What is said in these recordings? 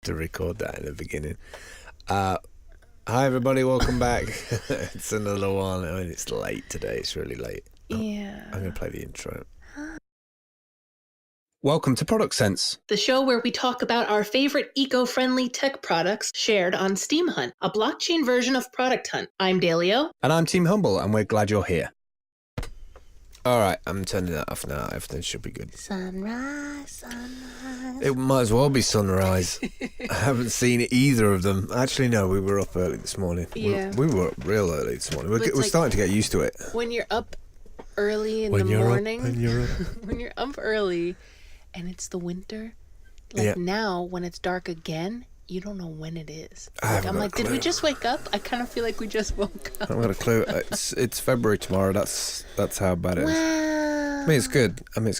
to record that in the beginning. Hi everybody, welcome back. It's another one. I mean, it's late today. It's really late. Yeah. I'm going to play the intro. Welcome to Product Sense, The show where we talk about our favorite eco-friendly tech products shared on Steam Hunt, a blockchain version of Product Hunt. I'm Dalio. and I'm Team Humble, and we're glad you're here. All right, I'm turning that off now. Everything should be good. Sunrise, sunrise. It might as well be sunrise. I haven't seen either of them. Actually, no, we were up early this morning. Yeah. We were up real early this morning. We're Like, starting to get used to it. When you're up early in When the you're up, morning, when you're up. when you're up early and it's the winter, like Yeah. now when it's dark again, you don't know when it is. I haven't I'm got a like, did we clue. just wake up? I kind of feel like we just woke up. I haven't got a clue. It's February tomorrow. That's how bad it is. Wow. I mean, it's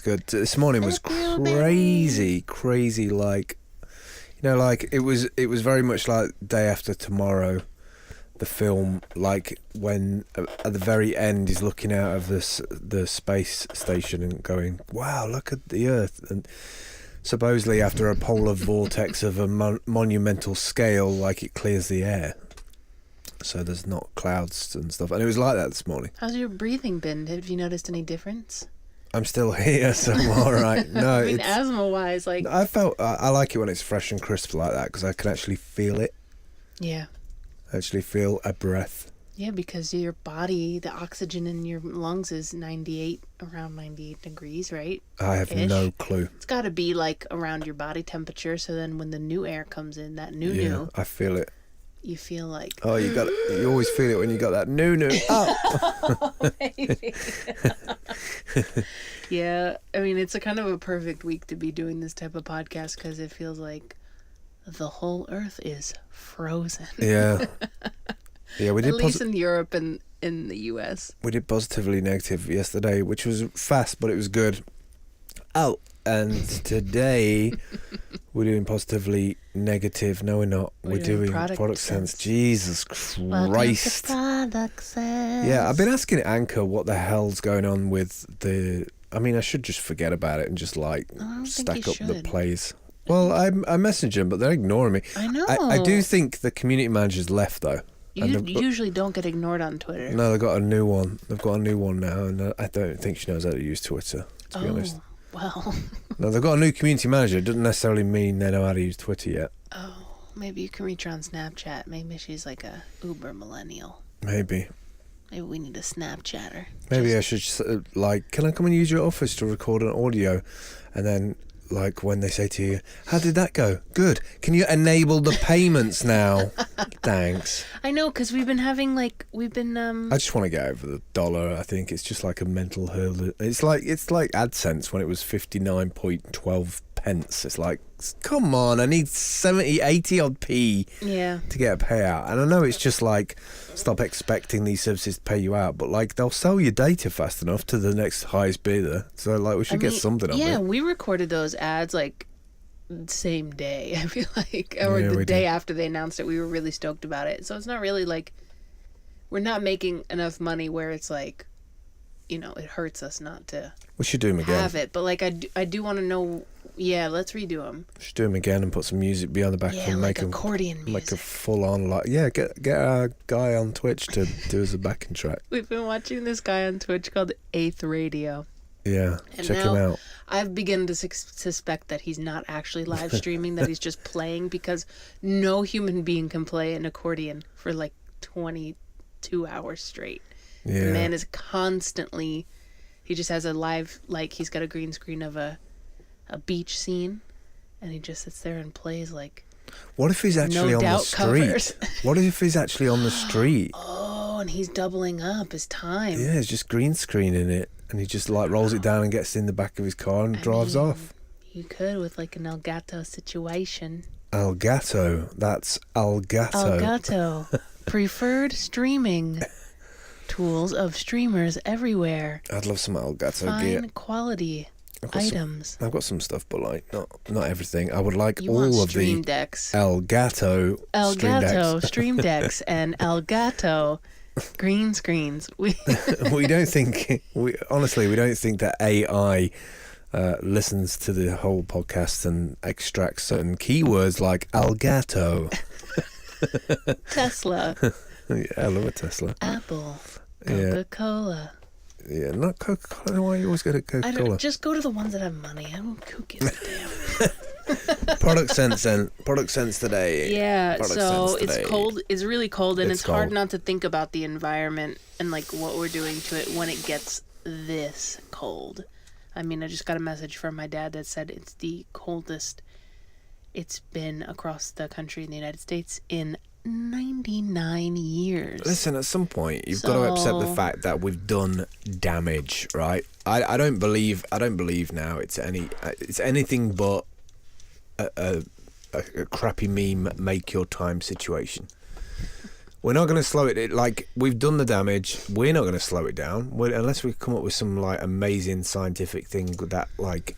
good. This morning was crazy. Like, you know, like it was very much like Day After Tomorrow, the film. Like when at the very end he's looking out of the space station and going, "Wow, look at the Earth." And supposedly after a polar vortex of a monumental scale, like it clears the air, so there's not clouds and stuff. And it was like that this morning. How's your breathing been? Have you noticed any difference? I'm still here, so I'm all right. No, I mean, asthma-wise, like... I like it when it's fresh and crisp like that because I can actually feel it. Yeah. Actually feel a breath. Yeah, because your body, the oxygen in your lungs is around 98 degrees, right? I have no clue. It's got to be like around your body temperature, so then when the new air comes in, that new, I feel it. you feel like... Oh, you always feel it when you got that new. Oh. Maybe. Yeah, I mean, it's a kind of a perfect week to be doing this type of podcast because it feels like the whole earth is frozen. Yeah. Yeah, we did. At least in Europe and in the US. We did positively negative yesterday, which was fast, but it was good. Oh, and today we're doing positively negative. No, we're not. We're doing product sense. Jesus Christ. Welcome to Product Sense. Yeah, I've been asking Anchor what the hell's going on with the... I mean, I should just forget about it and just like stack up the plays. Well, I message them, but they're ignoring me. I know. I do think the community manager's left though. You usually don't get ignored on Twitter. No, they've got a new one. They've got a new one now, and I don't think she knows how to use Twitter, to be honest. Well. No, they've got a new community manager. It doesn't necessarily mean they know how to use Twitter yet. Oh, maybe you can reach her on Snapchat. Maybe she's like a uber millennial. Maybe we need a Snapchatter. I should just, can I come and use your office to record an audio? And then, like, when they say to you, how did that go? Good. Can you enable the payments now? Thanks. I know, because we've been having, I just want to get over the dollar. I think it's just like a mental hurdle. It's like AdSense when it was 59.12 pence. It's like, come on, I need 70, 80 odd p to get a payout. And I know it's just like, stop expecting these services to pay you out, but like they'll sell your data fast enough to the next highest bidder. So like we should get something on it. Yeah, we recorded those ads like same day, I feel like, or the day after they announced it. We were really stoked about it. So it's not really like we're not making enough money where it's like, you know, it hurts us not to. We should do them again. Have it, but like I do want to know. Yeah, let's redo them. We should do them again and put some music behind the back and like accordion music. Like a full on get our guy on Twitch to do as a backing track. We've been watching this guy on Twitch called 8th Radio. Yeah, and check him out. I've begun to suspect that he's not actually live streaming, that he's just playing, because no human being can play an accordion for like 22 hours straight. Yeah. The man is constantly, he just has a live, like he's got a green screen of a beach scene, and he just sits there and plays like. What if he's actually on the street? What if he's actually on the street? Oh, and he's doubling up his time. Yeah, he's just green screening it, and he just like rolls it down and gets in the back of his car and drives off. You could with like an Elgato situation. Elgato, that's Elgato. Elgato, preferred streaming tools of streamers everywhere. I'd love some Elgato gear. Fine quality items. I've got some stuff, but like not everything. I would like you all want of stream the decks. Elgato stream decks and Elgato green screens. We don't think we don't think that AI listens to the whole podcast and extracts certain keywords like Elgato. Tesla. Yeah, I love a Tesla. Apple. Yeah. Coca-Cola. Yeah, not Coca-Cola. Why you always go to Coca-Cola? Just go to the ones that have money. Who gives a damn? Product sense today. Yeah, Product so sense today. it's cold. It's really cold, and it's hard cold. not to think about the environment and like what we're doing to it when it gets this cold. I mean, I just got a message from my dad that said it's the coldest it's been across the country in the United States in 99 years. Listen, at some point you've got to accept the fact that we've done damage, right? I don't believe now it's anything but a crappy meme make your time situation. We're not going to slow it. Like, we've done the damage. We're not going to slow it down unless we come up with some like amazing scientific thing that, like,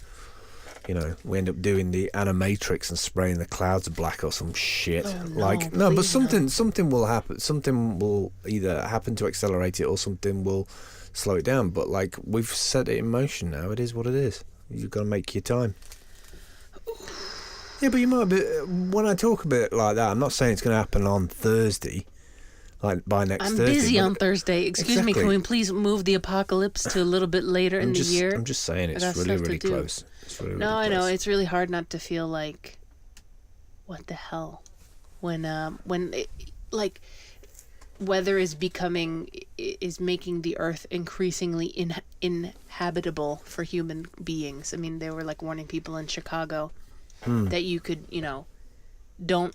you know, we end up doing the animatrix and spraying the clouds black or some shit. Oh, no, like, no, but no. something will happen. Something will either happen to accelerate it or something will slow it down. But like, we've set it in motion now. It is what it is. You've got to make your time. Yeah, but you might be. When I talk a bit like that, I'm not saying it's going to happen on Thursday. Like by next Thursday. I'm busy on Thursday. Excuse me, Exactly. can we please move the apocalypse to a little bit later in the year? I'm just saying it's got really, stuff to really do. close. It's really, really No, close. I know. It's really hard not to feel like, what the hell? When like, weather is making the earth increasingly inhabitable for human beings. I mean, they were like warning people in Chicago that you could, don't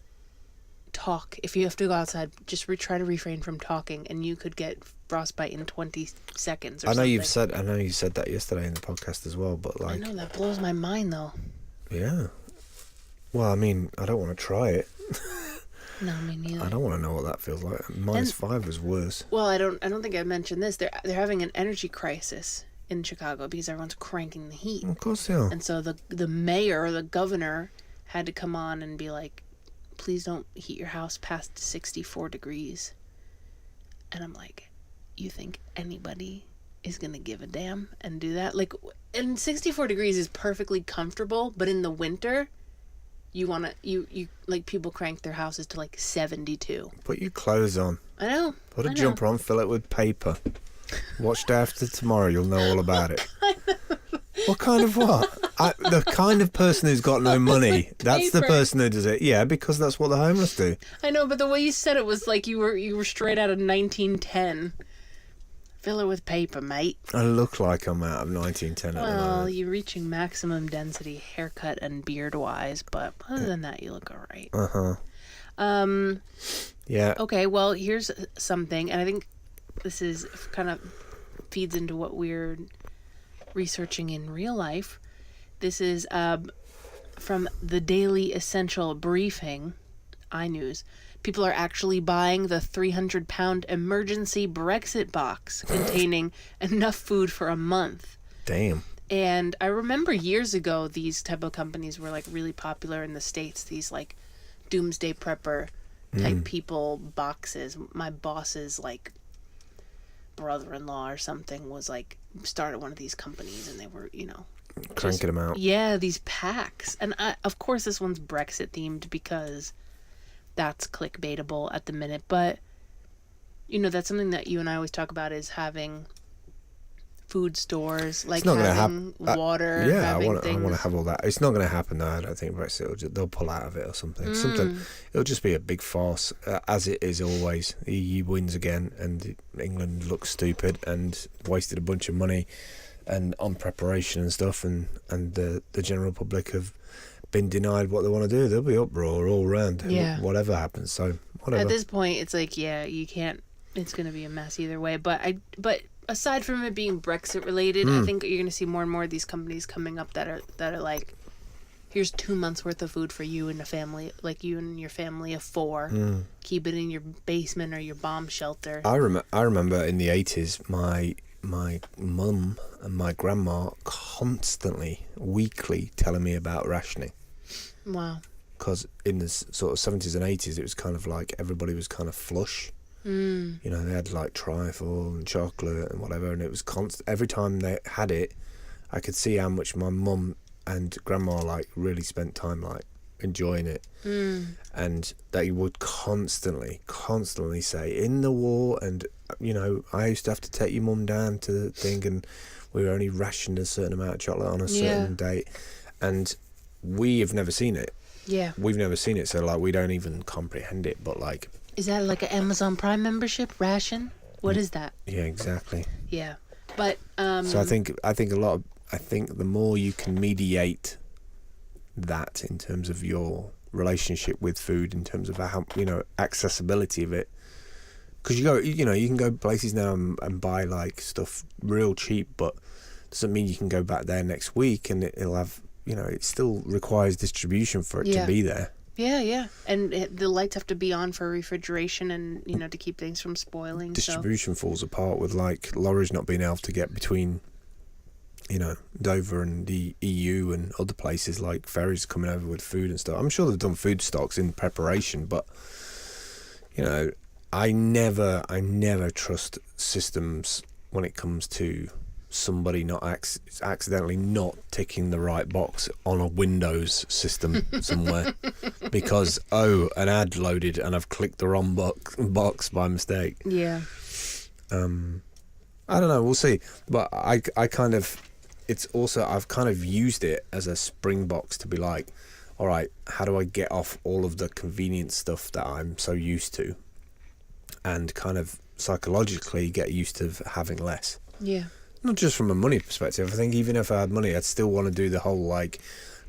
talk. If you have to go outside, just try to refrain from talking, and you could get frostbite in 20 seconds or something. I know you said that yesterday in the podcast as well, but like, I know, that blows my mind though. yeah. Well, I mean, I don't want to try it. No, me neither. I don't want to know what that feels like. -5 was worse. Well, I don't think I mentioned this. They're having an energy crisis in Chicago because everyone's cranking the heat. Of course they are. And so the mayor or the governor had to come on and be like, please don't heat your house past 64 degrees. And I'm like, you think anybody is going to give a damn and do that? Like, and 64 degrees is perfectly comfortable, but in the winter, you want to, you like, people crank their houses to like 72. Put your clothes on. I know. Put a jumper on, fill it with paper. Watch Day After Tomorrow, you'll know all about it. What kind of what? The kind of person who's got no money. That's the Paper. person who does it. Yeah, because that's what the homeless do. I know, but the way you said it was like you were straight out of 1910. Fill it with paper, mate. I look like I'm out of 1910 at the Well, moment. you're reaching maximum density haircut and beard-wise, but other than that, you look all right. Yeah. Okay, well, here's something, and I think this is kind of feeds into what we're researching in real life. This is from the Daily Essential Briefing, iNews. People are actually buying the 300-pound emergency Brexit box containing enough food for a month. Damn. And I remember years ago, these type of companies were like really popular in the States. These like doomsday prepper type people boxes. My boss's like brother-in-law or something was like started one of these companies, and they were, Cranking them out. Yeah, these packs. And of course this one's Brexit themed because that's clickbaitable at the minute, but that's something that you and I always talk about, is having food stores, like It's not going to having happen. water, Yeah, I having want things. to have all that. It's not going to happen though. I don't think Brexit. They'll pull out of it or something. It'll just be a big farce, as it is always. The EU wins again, and England looks stupid and wasted a bunch of money and on preparation and stuff, and the general public have been denied what they want to do. There'll be uproar all round. Yeah. Whatever happens. So whatever. At this point, it's like, yeah, you can't. It's going to be a mess either way. But aside from it being Brexit related, I think you're going to see more and more of these companies coming up that are like, here's 2 months worth of food for you and a family, like you and your family of 4. Keep it in your basement or your bomb shelter. I remember in the 80s, my mum and my grandma constantly, weekly, telling me about rationing. Wow. Because in the sort of 70s and 80s, it was kind of like everybody was kind of flush. They had like trifle and chocolate and whatever, and it was constant. Every time they had it, I could see how much my mum and grandma like really spent time like enjoying it, and they would constantly say in the war, and I used to have to take your mum down to the thing, and we were only rationed a certain amount of chocolate on a certain date, and we have never seen it. Yeah, we've never seen it, so like we don't even comprehend it. But like, is that like an Amazon Prime membership ration? What is that? yeah, exactly. Yeah, but so I think the more you can mediate that in terms of your relationship with food, in terms of how accessibility of it, because you can go places now and buy like stuff real cheap, but doesn't mean you can go back there next week and it'll have it still requires distribution for it to be there. Yeah, and the lights have to be on for refrigeration and to keep things from spoiling. Distribution falls apart with like lorries not being able to get between Dover and the EU and other places, like ferries coming over with food and stuff. I'm sure they've done food stocks in preparation, but I never trust systems when it comes to somebody not accidentally not ticking the right box on a Windows system somewhere because an ad loaded and I've clicked the wrong box by mistake. Yeah. I don't know, we'll see. But I kind of, it's also, I've kind of used it as a spring box to be like, all right, how do I get off all of the convenient stuff that I'm so used to and kind of psychologically get used to having less. Yeah. Not just from a money perspective. I think even if I had money, I'd still want to do the whole like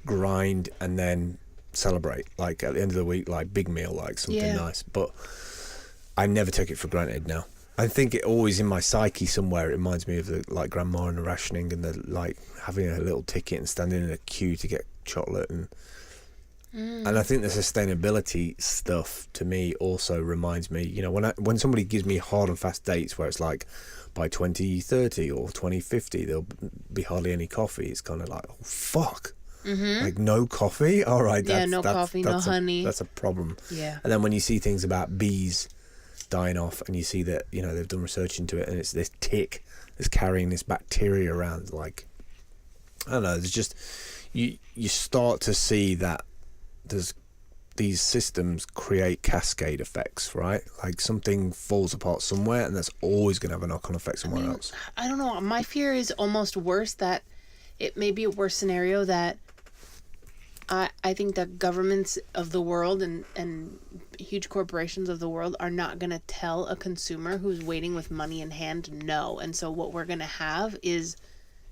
grind and then celebrate, like at the end of the week, like big meal, like something nice. But I never take it for granted now. I think it always in my psyche somewhere, it reminds me of the like grandma and the rationing and the like having a little ticket and standing in a queue to get chocolate and I think the sustainability stuff to me also reminds me, when somebody gives me hard and fast dates where it's like by 2030 or 2050 there'll be hardly any coffee, it's kind of like, oh fuck. Like no coffee, all right, coffee, no honey, that's a problem. Yeah. And then when you see things about bees dying off and you see that they've done research into it and it's this tick that's carrying this bacteria around, like I don't know, there's just you start to see that there's these systems create cascade effects, right? Like something falls apart somewhere and that's always going to have a knock-on effect somewhere else. I don't know, my fear is almost worse, that it may be a worse scenario, that I think that governments of the world and huge corporations of the world are not going to tell a consumer who's waiting with money in hand no. And so what we're going to have is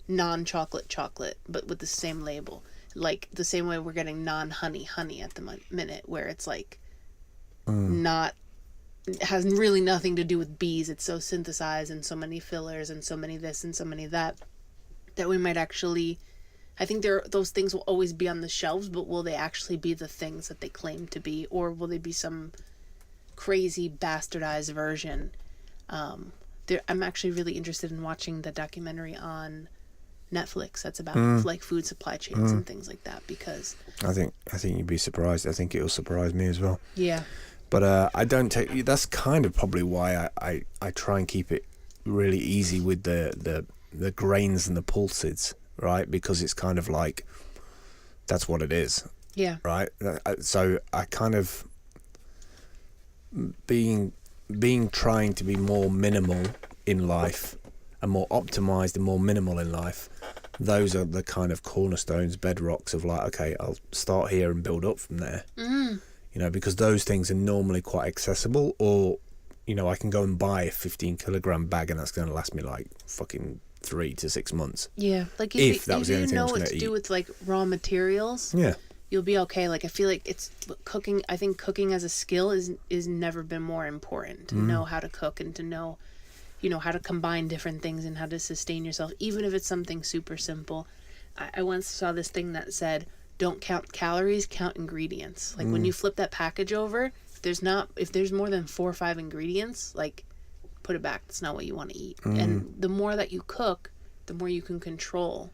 non-chocolate chocolate, but with the same label. Like the same way we're getting non-honey honey at the minute, where it's like not, it has really nothing to do with bees. It's so synthesized and so many fillers and so many this and so many that we might actually, I think those things will always be on the shelves, but will they actually be the things that they claim to be, or will they be some crazy bastardized version? I'm actually really interested in watching the documentary on Netflix that's about like food supply chains and things like that, because I think you'd be surprised. I think it'll surprise me as well. Yeah. But I don't take, that's kind of probably why I try and keep it really easy with the grains and the pulses, right? Because it's kind of like that's what it is. Yeah. Right? So I kind of trying to be more minimal in life and more optimized and more minimal in life. Those are the kind of cornerstones, bedrocks of like, okay, I'll start here and build up from there. Because those things are normally quite accessible, or I can go and buy a 15 kilogram bag and that's going to last me like fucking 3 to 6 months. Yeah, like if that was the only thing I was what going to to do eat. with like raw materials, you'll be okay. Like I feel like it's cooking. I think cooking as a skill is never been more important. To know how to cook and to know, how to combine different things and how to sustain yourself, even if it's something super simple. I once saw this thing that said, "Don't count calories, count ingredients." Like when you flip that package over, if there's more than 4 or 5 ingredients, like put it back. That's not what you want to eat. And the more that you cook, the more you can control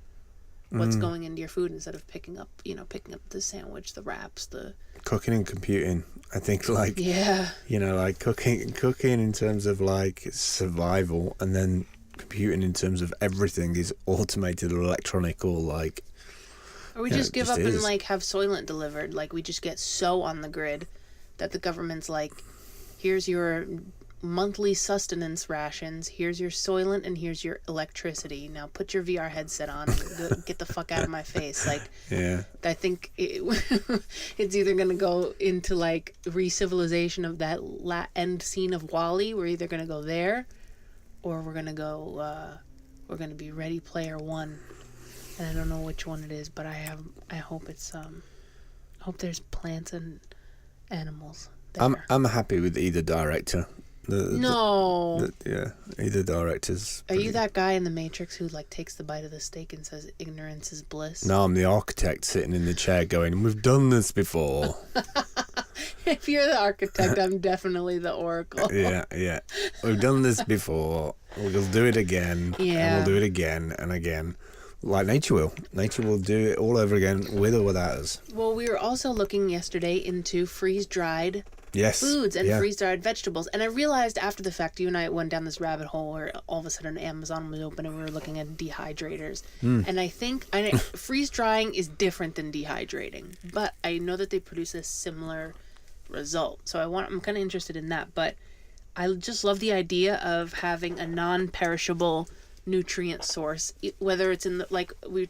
what's going into your food, instead of picking up the sandwich, the wraps, the cooking and computing. I think like like cooking in terms of like survival, and then computing in terms of everything is automated or electronic or like. Or we just give up and like have Soylent delivered. Like we just get so on the grid that the government's like, here's your monthly sustenance rations, here's your Soylent, and here's your electricity. Now put your VR headset on and get the fuck out of my face. Like, yeah, I think it's either going to go into like re-civilization of that end scene of WALL-E. We're either going to go there, or we're going to go, we're going to be Ready Player One. And I don't know which one it is, but I hope it's, I hope there's plants and animals there. I'm happy with either director. Either directors. Are you that guy in The Matrix who like takes the bite of the steak and says ignorance is bliss? No, I'm the architect sitting in the chair going, we've done this before. If you're the architect, I'm definitely the oracle. Yeah. We've done this before. We'll do it again. Yeah. And we'll do it again and again. Like nature will. Nature will do it all over again, with or without us. Well, we were also looking yesterday into freeze-dried foods and freeze-dried vegetables. And I realized after the fact, you and I went down this rabbit hole where all of a sudden Amazon was open and we were looking at dehydrators. And I think freeze-drying is different than dehydrating. But I know that they produce a similar result. So I'm kind of interested in that. But I just love the idea of having a non-perishable nutrient source, whether it's in the, like we were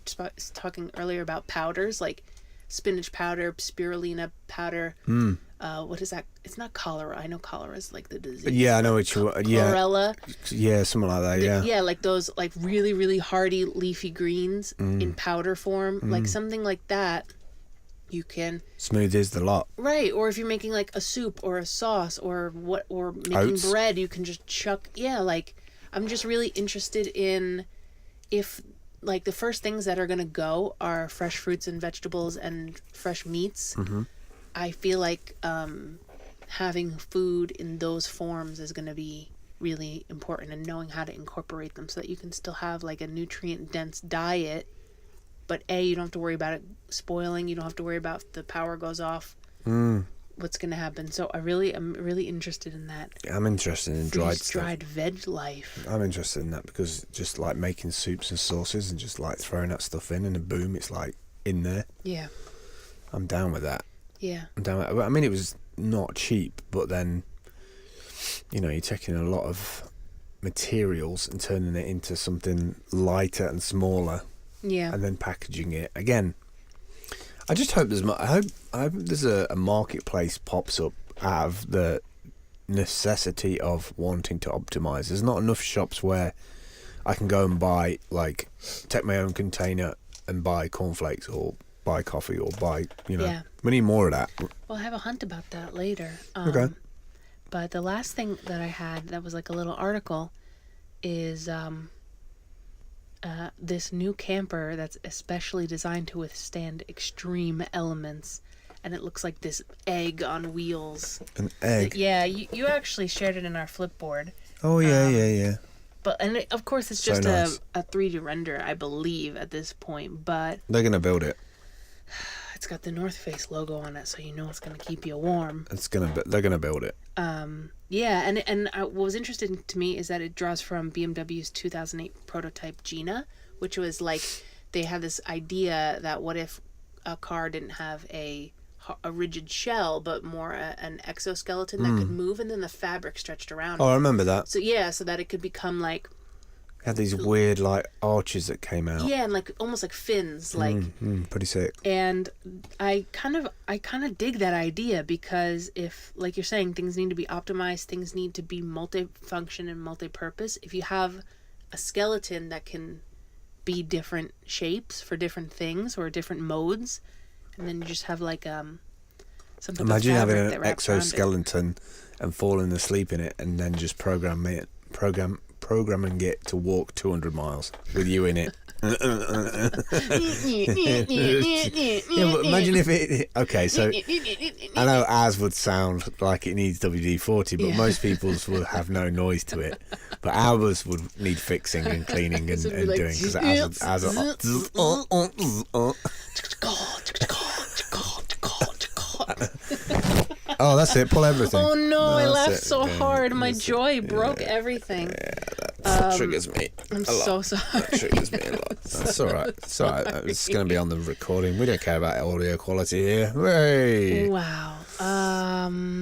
talking earlier about powders, like spinach powder, spirulina powder. What is that? It's not cholera. I know cholera is like the disease. Yeah, I know what you. Chlorella. Yeah, something like that. Yeah. Yeah, like those like really really hardy leafy greens in powder form, like something like that. You can smoothies the lot. Right, or if you're making like a soup or a sauce or making Oats. bread, you can just chuck. Yeah, like. I'm just really interested in if, like, the first things that are going to go are fresh fruits and vegetables and fresh meats. I feel like having food in those forms is going to be really important, and knowing how to incorporate them so that you can still have, like, a nutrient-dense diet. But, A, you don't have to worry about it spoiling. You don't have to worry about if the power goes off. What's going to happen. So I'm really interested in that. I'm interested in dried veg life. I'm interested in that because just like making soups and sauces and just like throwing that stuff in and boom, it's like in there. Yeah. I'm down with that. Yeah. I'm down with, I mean, it was not cheap, but then, you know, you're taking a lot of materials and turning it into something lighter and smaller. Yeah. And then packaging it again. I just hope I hope there's a marketplace pops up out of the necessity of wanting to optimize. There's not enough shops where I can go and buy, like, take my own container and buy cornflakes or buy coffee or buy, you know. Yeah. We need more of that. Well, I have a hunt about that later. Okay. But the last thing that I had that was like a little article is this new camper that's especially designed to withstand extreme elements, and it looks like this egg on wheels. An egg? Yeah, you actually shared it in our Flipboard. Oh, yeah. But and of course it's So just nice. a 3D render, I believe, at this point. But They're going to build it. it's got the North Face logo on it, so you know it's going to keep you warm. They're going to build it. Yeah, and what was interesting to me is that it draws from BMW's 2008 prototype Gina, which was like, they had this idea that what if a car didn't have a rigid shell, but more an exoskeleton that could move, and then the fabric stretched around. Oh, I remember that. So yeah, so that it could become like... It had these weird, like, arches that came out. Yeah, and like almost like fins, like... Pretty sick. And I kind of dig that idea, because if, like you're saying, things need to be optimized, things need to be multi-function and multi-purpose. If you have a skeleton that can be different shapes for different things or different modes, and then you just have like something. Imagine having an exoskeleton and falling asleep in it, and then just programming it to walk 200 miles with you in it. Yeah, but imagine if it... Okay, so I know ours would sound like it needs WD-40, but most people's will have no noise to it. But ours would need fixing and cleaning and like, doing, because it has a... Oh, that's it. Pull everything. Oh no, I That's laughed it. so Yeah, hard. My that's joy it. broke everything. That triggers me. I'm a lot. so sorry. That triggers me a lot. That's all right. It's all right. It's going to be on the recording. We don't care about audio quality here. Hey. Wow.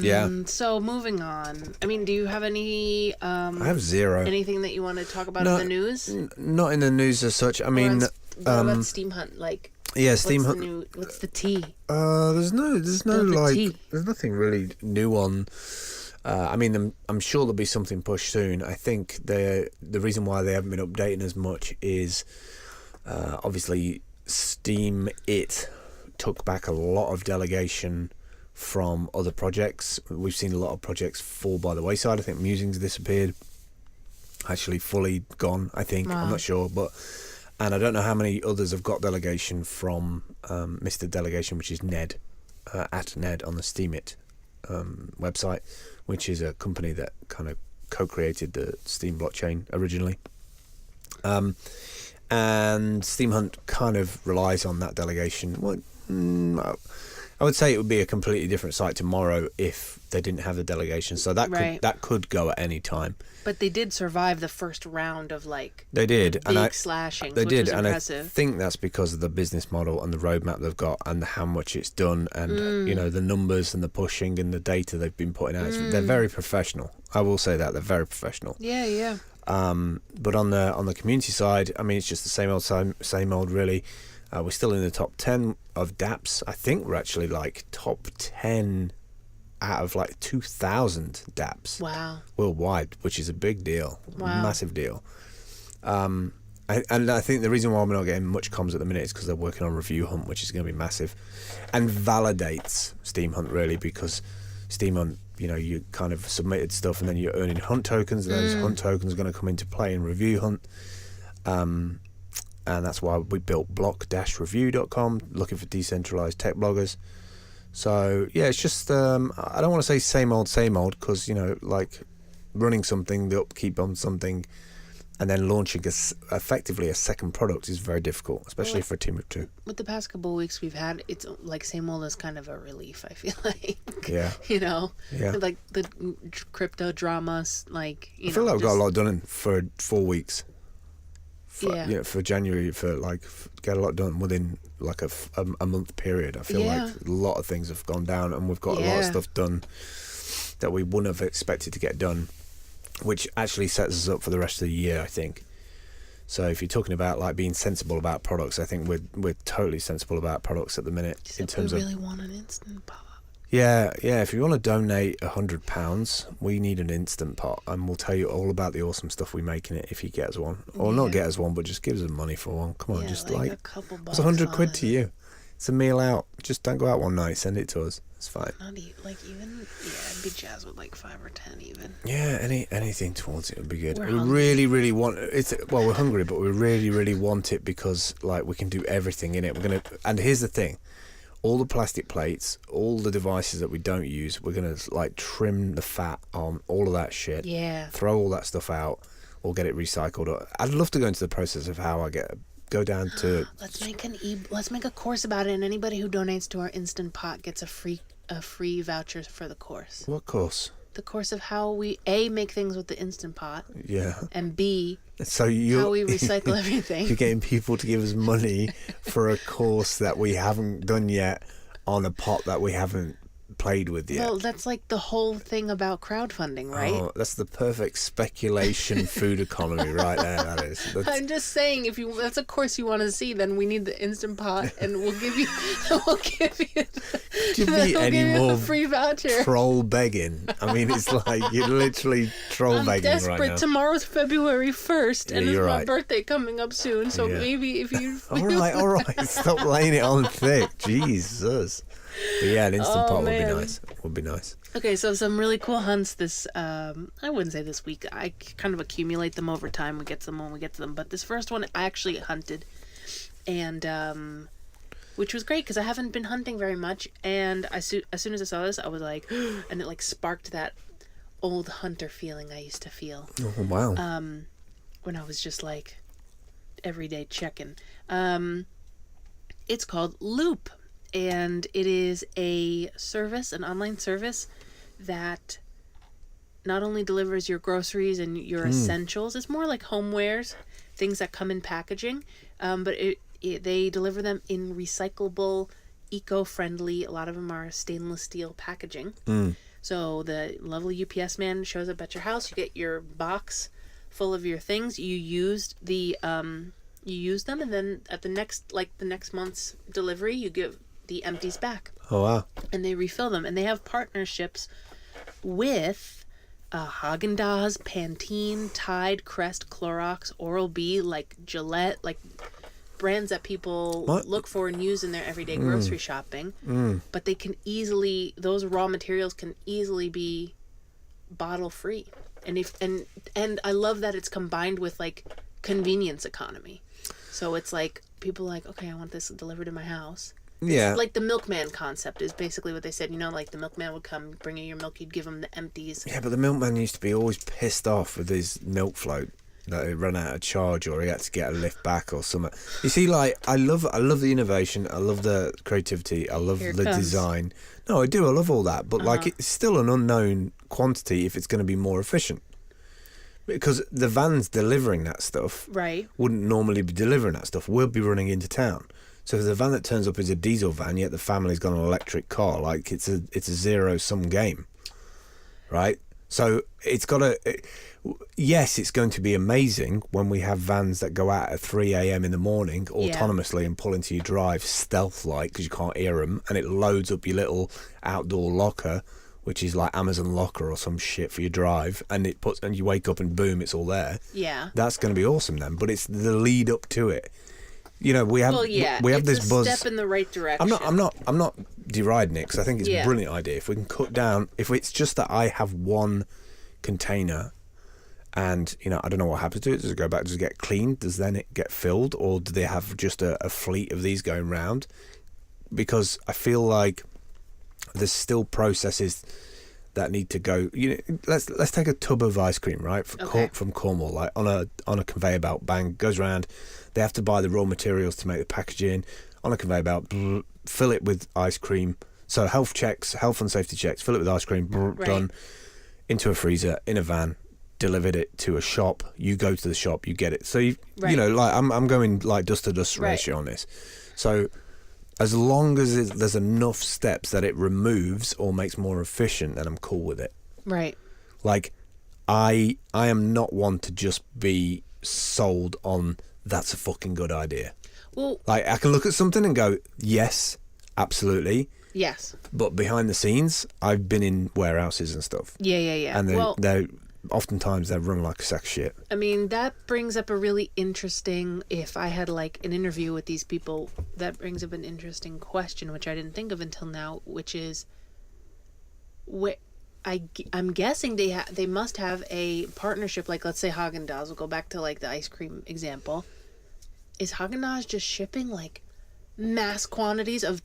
Yeah. So moving on. I mean, do you have any? I have zero. Anything that you want to talk about in the news? Not in the news as such. I mean, what about Steam Hunt? Like, yeah, Steam Hunt. What's the tea? There's tea. there's nothing really new on. I mean, I'm sure there'll be something pushed soon. I think the reason why they haven't been updating as much is obviously Steam took back a lot of delegation from other projects. We've seen a lot of projects fall by the wayside. I think Musing's disappeared, actually fully gone, I think. Wow. I'm not sure, and I don't know how many others have got delegation from Mr. Delegation, which is Ned, at Ned on the Steemit website, which is a company that kind of co-created the Steam blockchain originally. And Steam Hunt kind of relies on that delegation. Well, I would say it would be a completely different site tomorrow if they didn't have the delegation. So that could go at any time. But they did survive the first round of they did big slashing. Which was impressive. I think that's because of the business model and the roadmap they've got and how much it's done and the numbers and the pushing and the data they've been putting out. They're very professional. I will say that they're very professional. Yeah. But on the community side, I mean, it's just the same old really. We're still in the top 10 of dApps. I think we're actually top 10 out of 2,000 dApps. Wow. Worldwide, which is a big deal. Wow. Massive deal. And I think the reason why we're not getting much comms at the minute is because they're working on Review Hunt, which is going to be massive. And validates Steam Hunt, really, because Steam Hunt, you kind of submitted stuff and then you're earning Hunt tokens, and those Hunt tokens are going to come into play in Review Hunt. And that's why we built block-review.com, looking for decentralized tech bloggers. So, yeah, it's just, I don't want to say same old, because, running something, the upkeep on something, and then launching effectively a second product is very difficult, especially for a team of two. With the past couple of weeks we've had, it's same old is kind of a relief, I feel like. Yeah. Yeah. Like the crypto dramas, I feel like I've got a lot done for 4 weeks. For January, get a lot done within a month period. I feel like a lot of things have gone down, and we've got a lot of stuff done that we wouldn't have expected to get done, which actually sets us up for the rest of the year, I think. So if you're talking about being sensible about products, I think we're totally sensible about products at the minute. Except we really want an instant pot. Yeah. If you want to donate £100, we need an instant pot, and we'll tell you all about the awesome stuff we make in it if you get us one, or not get us one, but just give us money for one. Come on, just a couple bucks. It's £100 to you. It's a meal out. Just don't go out one night. Send it to us. It's fine. Not even. I'd be jazzed with 5 or 10 even. Yeah, anything towards it would be good. We're We hungry. really, really want it. We're hungry, but we really, really want it because we can do everything in it. And here's the thing. All the plastic plates, all the devices that we don't use, we're going to trim the fat on all of that shit. Yeah. Throw all that stuff out or get it recycled. I'd love to go into the process of how I go down to... Let's make a course about it, and anybody who donates to our Instant Pot gets a free voucher for the course. What course? The course of how we A, make things with the Instant Pot. Yeah. And B, how we recycle everything. You're getting people to give us money for a course that we haven't done yet on a pot that we haven't played with yet. Well, that's the whole thing about crowdfunding, right? Oh, that's the perfect speculation food economy right there, that is. I'm just saying, if that's a course you want to see, then we need the Instant Pot, and we'll give you a free voucher. Troll begging. I mean, it's you're literally troll begging right now. I'm desperate. Tomorrow's February 1st, and it's my right. birthday coming up soon, so maybe if you... All right. Stop laying it on thick. Jesus. But yeah, an instant pot would be nice. Okay, so some really cool hunts this, I wouldn't say this week. I kind of accumulate them over time. We get them when we get to them. But this first one, I actually hunted. And, which was great because I haven't been hunting very much. And as soon as I saw this, I was like, and it sparked that old hunter feeling I used to feel. Oh, wow. When I was just everyday checking. It's called Loop. And it is an online service that not only delivers your groceries and your essentials, it's more like homewares, things that come in packaging, but they deliver them in recyclable, eco-friendly, a lot of them are stainless steel packaging. So the lovely UPS man shows up at your house, you get your box full of your things, you use them, and then at the next month's delivery, you give the empties back. Oh, wow. And they refill them. And they have partnerships with Haagen-Dazs, Pantene, Tide, Crest, Clorox, Oral-B, like Gillette, like brands that people look for and use in their everyday grocery shopping. But they can easily, those raw materials can easily be bottle free. And I love that it's combined with like convenience economy. So it's like people are like, okay, I want this delivered to my house. Yeah. It's like the milkman concept is basically what they said. You know, like the milkman would come bring you your milk, you'd give him the empties. Yeah, but the milkman used to be always pissed off with his milk float that it ran out of charge or he had to get a lift back or something. You see, like I love the innovation, I love the creativity, I love the design. No, I do, I love all that, but like it's still an unknown quantity if it's going to be more efficient. Because the vans delivering that stuff wouldn't normally be delivering that stuff. We'll be running into town. So if the van that turns up is a diesel van, yet the family's got an electric car, like it's a zero-sum game, right? So it's got to... Yes, it's going to be amazing when we have vans that go out at 3 a.m. in the morning autonomously and pull into your drive stealth-like because you can't hear them, and it loads up your little outdoor locker, which is like Amazon Locker or some shit for your drive, and you wake up and boom, it's all there. Yeah. That's going to be awesome then, but it's the lead up to it. You know, we have this buzz. Step in the right direction. I'm not deriding it because I think it's a brilliant idea. If we can cut down, if it's just that I have one container, and you know, I don't know what happens to it. Does it go back? Does it get cleaned? Does then it get filled, or do they have just a fleet of these going round? Because I feel like there's still processes that need to go. You know, let's take a tub of ice cream, right, from Cornwall, like on a conveyor belt, bang, goes round. They have to buy the raw materials to make the packaging on a conveyor belt, fill it with ice cream. So health and safety checks, fill it with ice cream, done, into a freezer, in a van, delivered it to a shop. You go to the shop, you get it. So you know, like I'm going like dust to dust ratio on this. So as long as there's enough steps that it removes or makes more efficient, then I'm cool with it. Right. Like I am not one to just be sold on that's a fucking good idea. Well, like I can look at something and go, yes, absolutely. Yes. But behind the scenes, I've been in warehouses and stuff. Yeah. And they're oftentimes they run like a sack of shit. I mean, that brings up a really interesting, if I had like an interview with these people, that brings up an interesting question, which I didn't think of until now, which is, I'm guessing they must have a partnership, like let's say Haagen-Dazs, we'll go back to like the ice cream example. Is Haagen-Dazs just shipping like mass quantities of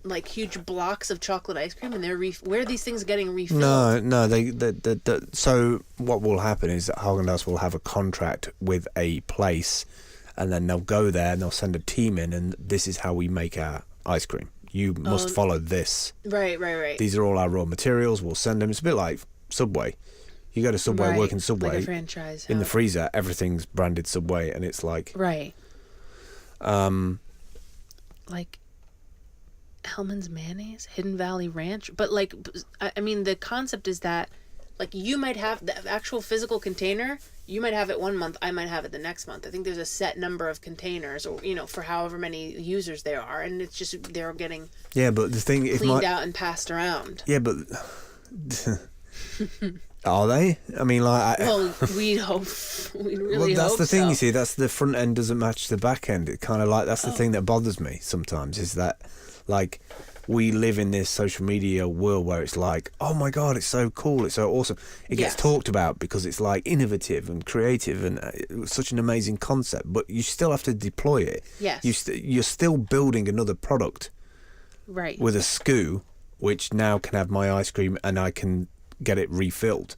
like huge blocks of chocolate ice cream, and where are these things getting refilled? No. So what will happen is that Haagen-Dazs will have a contract with a place, and then they'll go there and they'll send a team in, and this is how we make our ice cream. You must follow this. Right. These are all our raw materials. We'll send them. It's a bit like Subway. You go to Subway, work in Subway. Like a franchise. In the freezer, everything's branded Subway, and it's like... Right. Like Hellman's Mayonnaise, Hidden Valley Ranch. But like, I mean, the concept is that like you might have the actual physical container, you might have it 1 month, I might have it the next month. I think there's a set number of containers, or you know, for however many users there are, and it's just they're getting but the thing cleaned out and passed around. Yeah, but are they? I mean, like, well, we'd hope. We'd really that's hope the thing. so. You see, that's the front end doesn't match the back end. It kind of like that's the thing that bothers me sometimes is that like we live in this social media world where it's like, oh my god, it's so cool, it's so awesome. It gets talked about because it's like innovative and creative and such an amazing concept, but you still have to deploy it. Yes. You're still building another product. Right. With a SKU, which now can have my ice cream and I can get it refilled.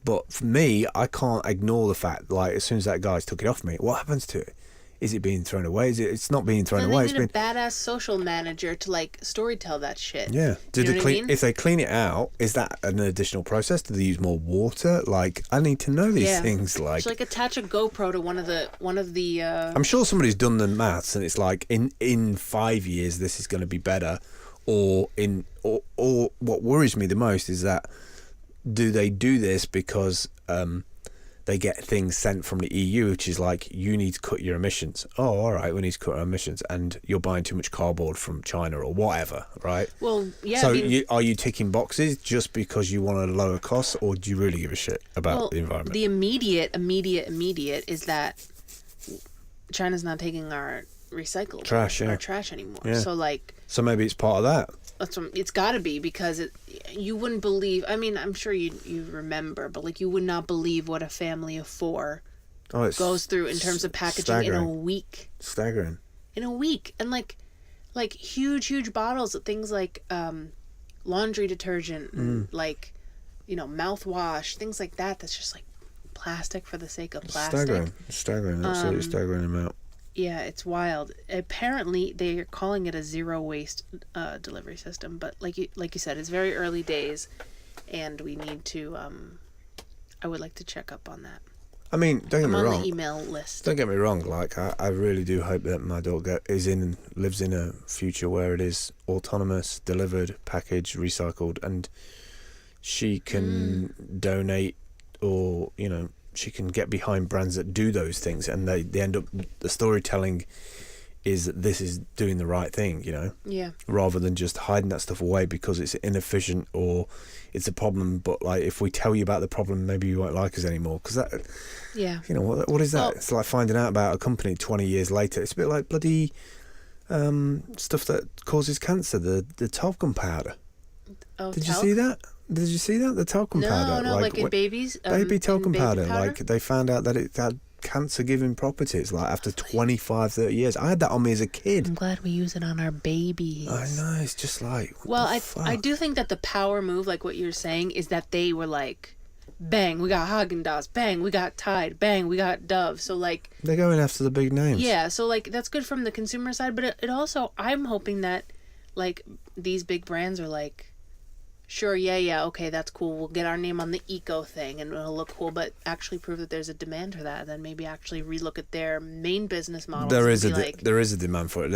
But for me, I can't ignore the fact, like, as soon as that guy's took it off me, what happens to it? is it being thrown away? It's not being thrown Then away. they need a badass social manager to like storytell that shit. Yeah. You know what I mean? If they clean it out, is that an additional process? Do they use more water? Like, I need to know these things. Like, so, like attach a GoPro to one of the. I'm sure somebody's done the maths, and it's like in 5 years this is going to be better, or what worries me the most is that do they do this because they get things sent from the EU, which is like, you need to cut your emissions. Oh, all right, we need to cut our emissions, and you're buying too much cardboard from China or whatever, right? Well, yeah. So are you ticking boxes just because you want to lower costs, or do you really give a shit about the environment? The immediate is that China's not taking our recycled trash anymore. Yeah. So maybe it's part of that. It's got to be, because you wouldn't believe. I mean, I'm sure you remember, but like, you would not believe what a family of 4 goes through in terms of packaging in a week. Staggering. In a week, and like huge bottles of things like laundry detergent, and like mouthwash, things like that. That's just like plastic for the sake of plastic. Staggering. Absolutely staggering amount. Yeah, it's wild. Apparently, they're calling it a zero waste delivery system, but like you said, it's very early days, and we need to. I would like to check up on that. I mean, don't get me wrong. On the email list. Don't get me wrong. Like, I really do hope that my daughter lives in a future where it is autonomous, delivered, packaged, recycled, and she can donate, or she can get behind brands that do those things, and they end up, the storytelling is that this is doing the right thing, Yeah. rather than just hiding that stuff away because it's inefficient or it's a problem. But like, if we tell you about the problem, maybe you won't like us anymore, because that, what is that? Well, it's like finding out about a company 20 years later. It's a bit like bloody stuff that causes cancer, the talcum powder. Oh, Did you see that? The talcum powder? No, like in babies? Baby talcum powder. Powder? Like, they found out that it had cancer-giving properties, like, after 25, 30 years. I had that on me as a kid. I'm glad we use it on our babies. I know, it's just like, I do think that the power move, like what you're saying, is that they were like, bang, we got Haagen-Dazs, bang, we got Tide, bang, we got Dove. So like, they're going after the big names. Yeah, so like, that's good from the consumer side, but it also, I'm hoping that like these big brands are like, sure, yeah, okay, that's cool. We'll get our name on the eco thing and it'll look cool, but actually prove that there's a demand for that. Then maybe actually relook at their main business model. There is a demand for it.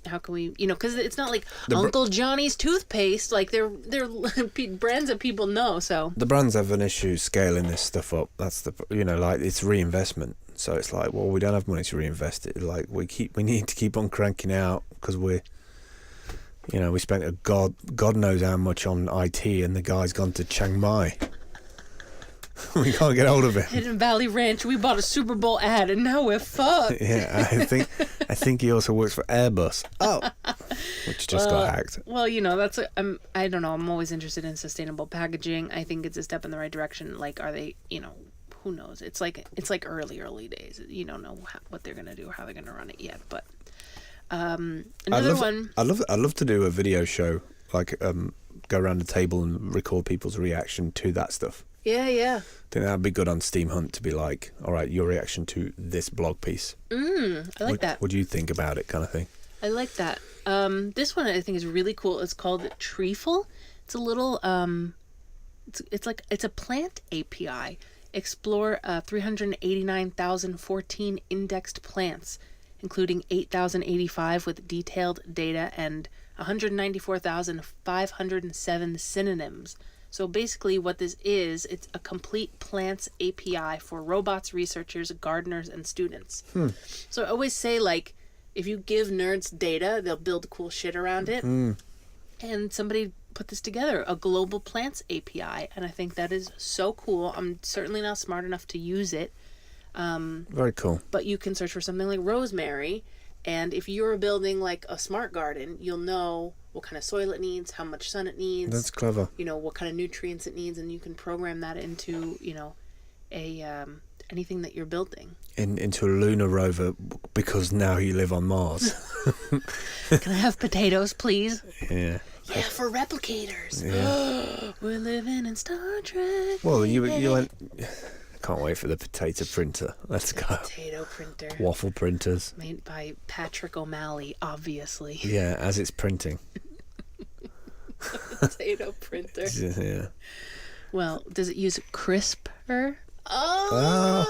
How can we, because it's not like Uncle Johnny's toothpaste. Like, they're brands that people know. So the brands have an issue scaling this stuff up. That's the like, it's reinvestment. So it's like, well, we don't have money to reinvest it. Like, we need to keep on cranking out because we spent a God knows how much on IT, and the guy's gone to Chiang Mai. We can't get hold of it. Hidden Valley Ranch, we bought a Super Bowl ad, and now we're fucked. Yeah, I think he also works for Airbus. Oh, which just got hacked. Well, that's I don't know. I'm always interested in sustainable packaging. I think it's a step in the right direction. Like, are they? Who knows? It's like early days. You don't know what they're gonna do, how they're gonna run it yet, but. Another one. I'd love to do a video show, like go around the table and record people's reaction to that stuff. Yeah. I think that'd be good on Steam Hunt to be like, all right, your reaction to this blog piece. I like that. What do you think about it, kind of thing? I like that. This one I think is really cool. It's called Treeful. It's a little it's a plant API. Explore 389,014 indexed plants, including 8,085 with detailed data and 194,507 synonyms. So basically what this is, it's a complete plants API for robots, researchers, gardeners, and students. So I always say, like, if you give nerds data, they'll build cool shit around it. And somebody put this together, a global plants API, and I think that is so cool. I'm certainly not smart enough to use it. Very cool. But you can search for something like rosemary, and if you're building like a smart garden, you'll know what kind of soil it needs, how much sun it needs. That's clever. What kind of nutrients it needs, and you can program that into anything that you're building. Into a lunar rover, because now you live on Mars. Can I have potatoes, please? Yeah. Yeah, for replicators. Yeah. We're living in Star Trek. Well, you went. can't wait for the potato printer. Let's go. Potato printer. Waffle printers. Made by Patrick O'Malley, obviously. Yeah, as it's printing. Potato printer. Yeah. Well, does it use CRISPR? Oh,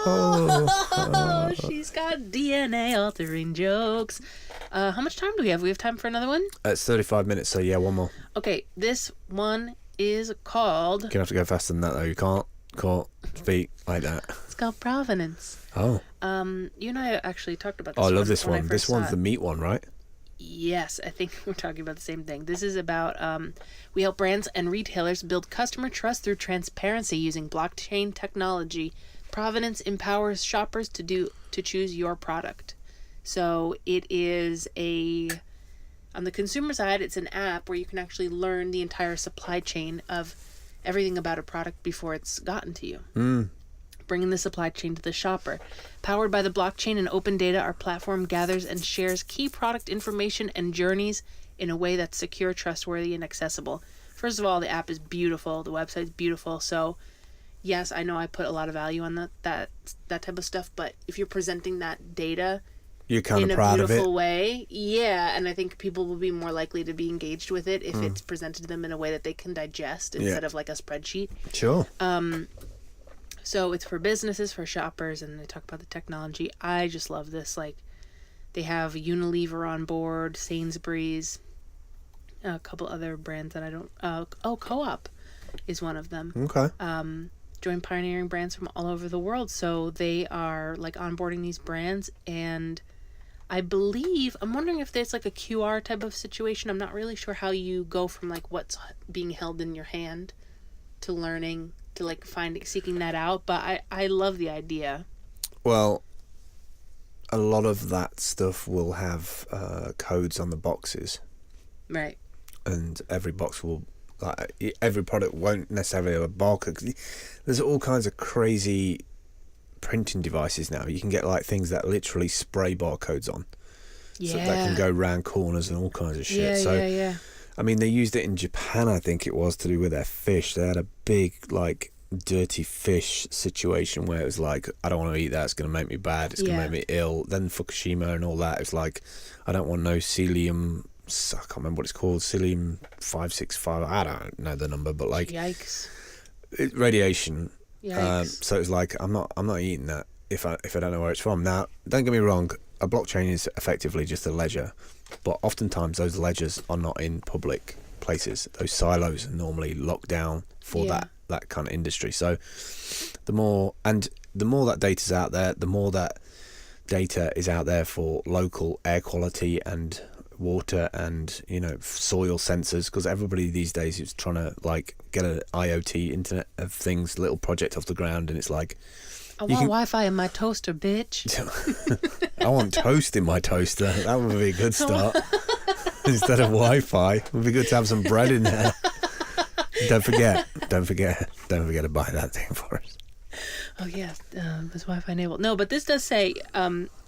she's got DNA altering jokes. How much time do we have? We have time for another one? It's 35 minutes, so yeah, one more. Okay, this one is called... You're going to have to go faster than that, though. You can't speak like that. It's called Provenance. Oh. You and I actually talked about this. Oh, I love this when I one. first This one's saw the it. meat one, right? Yes, I think we're talking about the same thing. This is about we help brands and retailers build customer trust through transparency using blockchain technology. Provenance empowers shoppers to choose your product. So it is on the consumer side, it's an app where you can actually learn the entire supply chain of everything about a product before it's gotten to you. Bringing the supply chain to the shopper. Powered by the blockchain and open data, our platform gathers and shares key product information and journeys in a way that's secure, trustworthy, and accessible. First of all, the app is beautiful. The website's beautiful. So, yes, I know I put a lot of value on that type of stuff, but if you're presenting that data You're kind in of a proud of it. beautiful way, yeah, and I think people will be more likely to be engaged with it if it's presented to them in a way that they can digest instead of like a spreadsheet. Sure. So it's for businesses, for shoppers, and they talk about the technology. I just love this. Like, they have Unilever on board, Sainsbury's, a couple other brands that I don't... Co-op is one of them. Okay. Join pioneering brands from all over the world. So they are, like, onboarding these brands, and I believe... I'm wondering if there's, like, a QR type of situation. I'm not really sure how you go from, like, what's being held in your hand to learning... to like seeking that out, but I love the idea. Well, a lot of that stuff will have codes on the boxes, Right. and every box will, every product won't necessarily have a barcode. 'Cause there's all kinds of crazy printing devices now. You can get like things that literally spray barcodes on, so that can go round corners and all kinds of shit. Yeah. I mean, they used it in Japan, I think it was, to do with their fish. They had a big, like, dirty fish situation where it was like, I don't want to eat that, it's going to make me bad, it's going to make me ill. Then Fukushima and all that, it's like, I don't want no celium, I can't remember what it's called, celium 565, I don't know the number, but like... Yikes. Radiation. Yikes. So it's like, I'm not eating that if I don't know where it's from. Now, don't get me wrong, a blockchain is effectively just a ledger. But oftentimes those ledgers are not in public places. Those silos are normally locked down for that kind of industry. So the more that data's out there, the more that data is out there for local air quality and water and, you know, soil sensors, because everybody these days is trying to like get an IoT Internet of Things little project off the ground, and it's like, I want Wi-Fi in my toaster, bitch. I want toast in my toaster. That would be a good start. Instead of Wi-Fi, it would be good to have some bread in there. Don't forget to buy that thing for us. Oh yeah, it's Wi-Fi enabled. No, but this does say,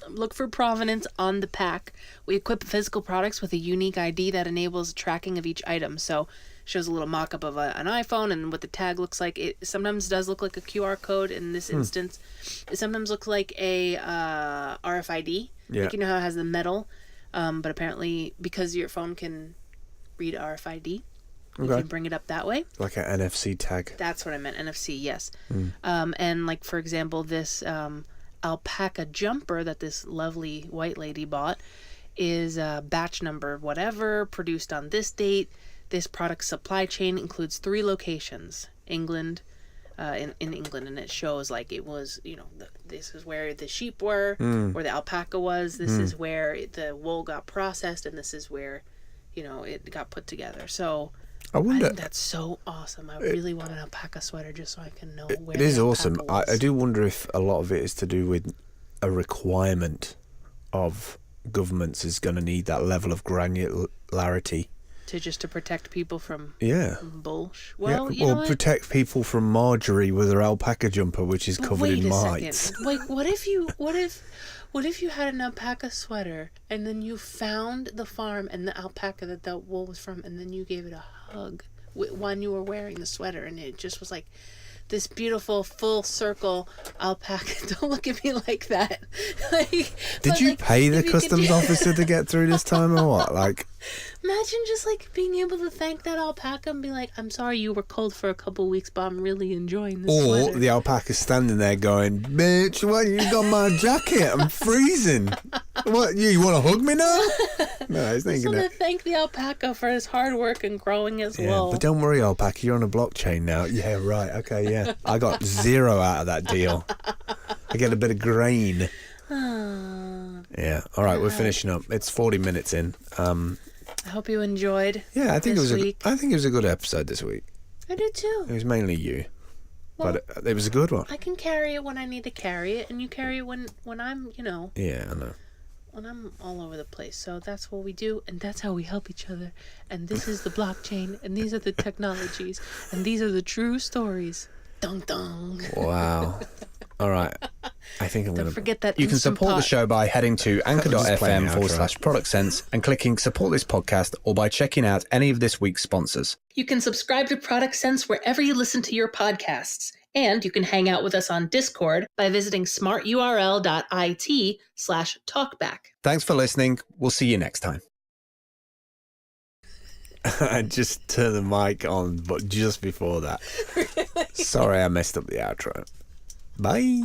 look for provenance on the pack. We equip physical products with a unique ID that enables tracking of each item. So shows a little mock-up of an iPhone and what the tag looks like. It sometimes does look like a QR code in this instance. It sometimes looks like a RFID. Yeah. Like, you know how it has the metal, but apparently because your phone can read RFID, you can bring it up that way. Like an NFC tag. That's what I meant, NFC, yes. And like, for example, this alpaca jumper that this lovely white lady bought is batch number whatever, produced on this date. This product's supply chain includes 3 locations, England, in England, and it shows like it was, you know, this is where the sheep were, where the alpaca was, this is where the wool got processed, and this is where, you know, it got put together. So I think that's so awesome. I really want an alpaca sweater just so I can know where it is the awesome. alpaca was. I do wonder if a lot of it is to do with a requirement of governments is going to need that level of granularity. To protect people from bullshit. Well, you know what? Protect people from Marjorie with her alpaca jumper, which is covered in mites. Second. Like, what if you had an alpaca sweater and then you found the farm and the alpaca that the wool was from, and then you gave it a hug when you were wearing the sweater, and it just was like this beautiful full circle alpaca. Don't look at me like that. Did you pay the customs officer to get through this time or what? Like, imagine just like being able to thank that alpaca and be like, I'm sorry you were cold for a couple weeks, but I'm really enjoying this or sweater. the alpaca's standing there going, bitch, what, you got my jacket? I'm freezing. What, you want to hug me now? No, he's I thinking want to that. thank the alpaca for his hard work and growing his Yeah, wool. but don't worry, alpaca, you're on a blockchain now. Yeah, right, okay, yeah. I got 0 out of that deal. I get a bit of grain. Yeah, all right, we're finishing up. It's 40 minutes in. I hope you enjoyed. Yeah, I think this it week. was a good episode this week. I do too. It was mainly you, Well, but it was a good one. I can carry it when I need to carry it, and you carry it when I'm, Yeah, I know. when I'm all over the place. So that's what we do, and that's how we help each other. And this is the blockchain, and these are the technologies, and these are the true stories. Dong dong. Wow. All right. I think I'm going Don't to... forget that. You can Instant support the Pot. show by heading to Just playing anchor.fm the outro. /product sense and clicking support this podcast, or by checking out any of this week's sponsors. You can subscribe to Product Sense wherever you listen to your podcasts. And you can hang out with us on Discord by visiting smarturl.it/talkback. Thanks for listening. We'll see you next time. I just turned the mic on, but just before that. Sorry I messed up the outro. Bye.